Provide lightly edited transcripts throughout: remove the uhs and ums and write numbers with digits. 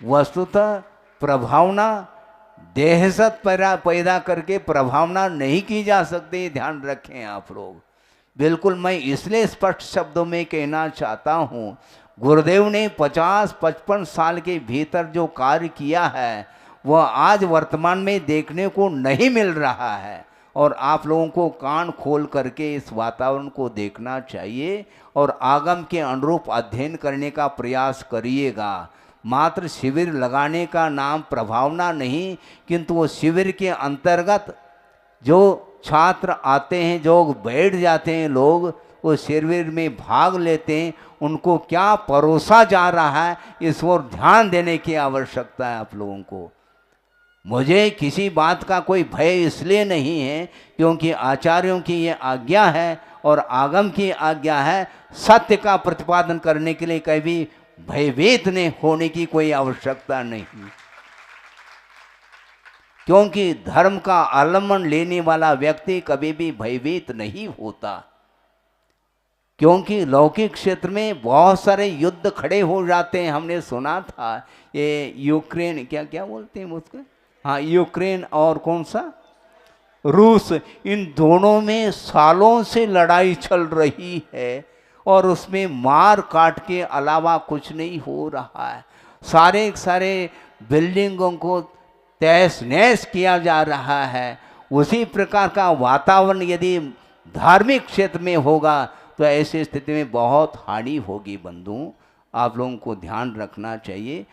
वस्तुतः प्रभावना देहसत पैदा करके प्रभावना नहीं की जा सकती, ध्यान रखें आप लोग। बिल्कुल मैं इसलिए स्पष्ट शब्दों में कहना चाहता हूँ, गुरुदेव ने 50-55 साल के भीतर जो कार्य किया है वह आज वर्तमान में देखने को नहीं मिल रहा है, और आप लोगों को कान खोल करके इस वातावरण को देखना चाहिए और आगम के अनुरूप अध्ययन करने का प्रयास करिएगा। मात्र शिविर लगाने का नाम प्रभावना नहीं, किंतु वो शिविर के अंतर्गत जो छात्र आते हैं, जो बैठ जाते हैं लोग, वो शिविर में भाग लेते हैं, उनको क्या परोसा जा रहा है इस ओर ध्यान देने की आवश्यकता है आप लोगों को। मुझे किसी बात का कोई भय इसलिए नहीं है क्योंकि आचार्यों की ये आज्ञा है और आगम की आज्ञा है, सत्य का प्रतिपादन करने के लिए कभी भयभीत ने होने की कोई आवश्यकता नहीं, क्योंकि धर्म का आलम्बन लेने वाला व्यक्ति कभी भी भयभीत नहीं होता। क्योंकि लौकिक क्षेत्र में बहुत सारे युद्ध खड़े हो जाते हैं। हमने सुना था ये यूक्रेन, क्या क्या बोलते हैं उसको, हाँ यूक्रेन और कौन सा, रूस, इन दोनों में सालों से लड़ाई चल रही है और उसमें मार काट के अलावा कुछ नहीं हो रहा है। सारे बिल्डिंगों को तहस नहस किया जा रहा है। उसी प्रकार का वातावरण यदि धार्मिक क्षेत्र में होगा तो ऐसी स्थिति में बहुत हानि होगी। बंधु, आप लोगों को ध्यान रखना चाहिए,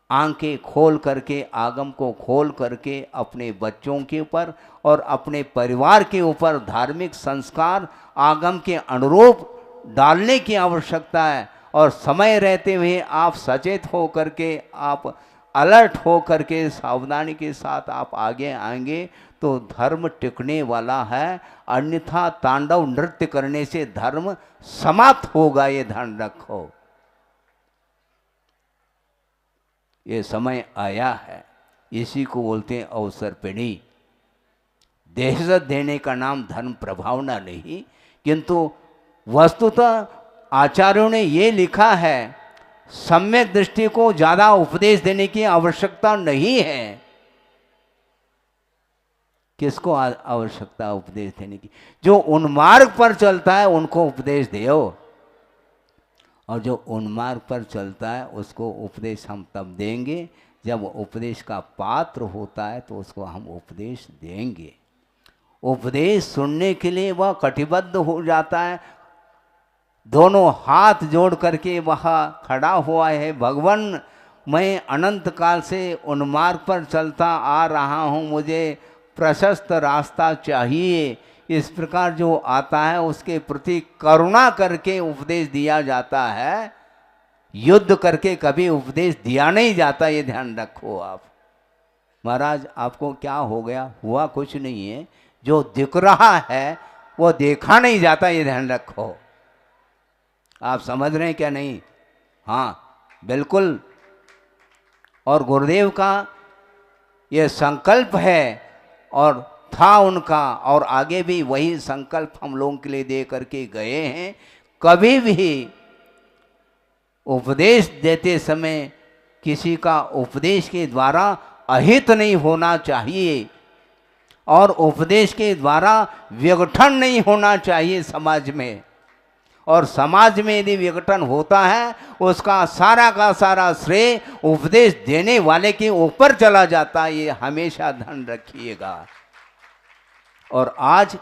आंखें खोल करके, आगम को खोल करके अपने बच्चों के ऊपर और अपने परिवार के ऊपर धार्मिक संस्कार आगम के अनुरूप डालने की आवश्यकता है। और समय रहते हुए आप सचेत हो करके, आप अलर्ट हो करके, सावधानी के साथ आप आगे आएंगे तो धर्म टिकने वाला है, अन्यथा तांडव नृत्य करने से धर्म समाप्त होगा, ये ध्यान रखो। ये समय आया है, इसी को बोलते हैं अवसर पिणी। देहजत देने का नाम धर्म प्रभावना नहीं, किंतु वस्तुतः आचार्यों ने ये लिखा है, सम्यक दृष्टि को ज्यादा उपदेश देने की आवश्यकता नहीं है। किसको आवश्यकता उपदेश देने की? जो उन्मार्ग पर चलता है उनको उपदेश दो, और जो उन्मार्ग पर चलता है उसको उपदेश हम तब देंगे जब उपदेश का पात्र होता है, तो उसको हम उपदेश देंगे। उपदेश सुनने के लिए वह कटिबद्ध हो जाता है, दोनों हाथ जोड़ करके वह खड़ा हुआ है, भगवान मैं अनंत काल से उन्मार्ग पर चलता आ रहा हूँ, मुझे प्रशस्त रास्ता चाहिए। इस प्रकार जो आता है उसके प्रति करुणा करके उपदेश दिया जाता है, युद्ध करके कभी उपदेश दिया नहीं जाता, ये ध्यान रखो आप। महाराज आपको क्या हो गया? हुआ कुछ नहीं है, जो दिख रहा है वो देखा नहीं जाता, ये ध्यान रखो। आप समझ रहे हैं क्या? नहीं, हाँ बिल्कुल। और गुरुदेव का ये संकल्प है और था उनका, और आगे भी वही संकल्प हम लोगों के लिए दे करके गए हैं। कभी भी उपदेश देते समय किसी का उपदेश के द्वारा अहित नहीं होना चाहिए, और उपदेश के द्वारा विघटन नहीं होना चाहिए समाज में। और समाज में यदि विघटन होता है उसका सारा का सारा श्रेय उपदेश देने वाले के ऊपर चला जाता है, ये हमेशा ध्यान रखिएगा। और आज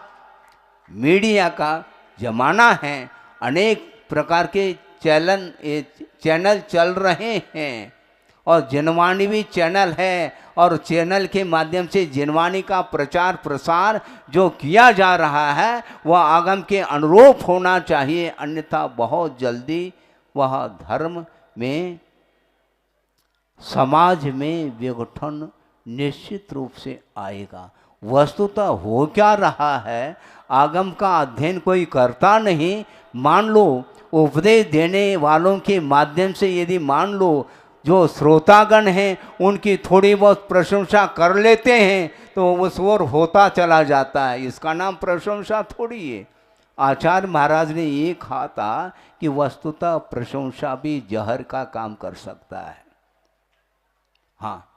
मीडिया का जमाना है, अनेक प्रकार के चैनल चल रहे हैं, और जिनवाणी भी चैनल है, और चैनल के माध्यम से जिनवाणी का प्रचार प्रसार जो किया जा रहा है वह आगम के अनुरूप होना चाहिए, अन्यथा बहुत जल्दी वह धर्म में, समाज में विघटन निश्चित रूप से आएगा। वस्तुतः हो क्या रहा है, आगम का अध्ययन कोई करता नहीं। मान लो उपदेश देने वालों के माध्यम से यदि मान लो जो श्रोतागण हैं उनकी थोड़ी बहुत प्रशंसा कर लेते हैं तो उस ओर होता चला जाता है, इसका नाम प्रशंसा थोड़ी है। आचार्य महाराज ने ये कहा था कि वस्तुतः प्रशंसा भी जहर का काम कर सकता है। हाँ,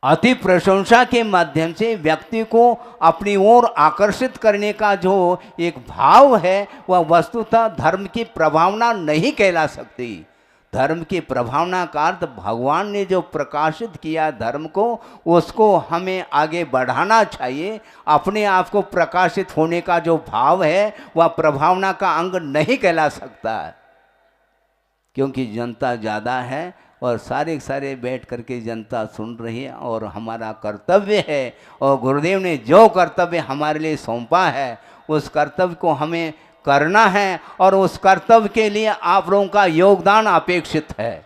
अति प्रशंसा के माध्यम से व्यक्ति को अपनी ओर आकर्षित करने का जो एक भाव है वह वस्तुतः धर्म की प्रभावना नहीं कहला सकती। धर्म की प्रभावना का अर्थ भगवान ने जो प्रकाशित किया धर्म को, उसको हमें आगे बढ़ाना चाहिए। अपने आप को प्रकाशित होने का जो भाव है वह प्रभावना का अंग नहीं कहला सकता, क्योंकि जनता ज़्यादा है और सारे बैठ करके जनता सुन रही है। और हमारा कर्तव्य है, और गुरुदेव ने जो कर्तव्य हमारे लिए सौंपा है उस कर्तव्य को हमें करना है, और उस कर्तव्य के लिए आप लोगों का योगदान अपेक्षित है।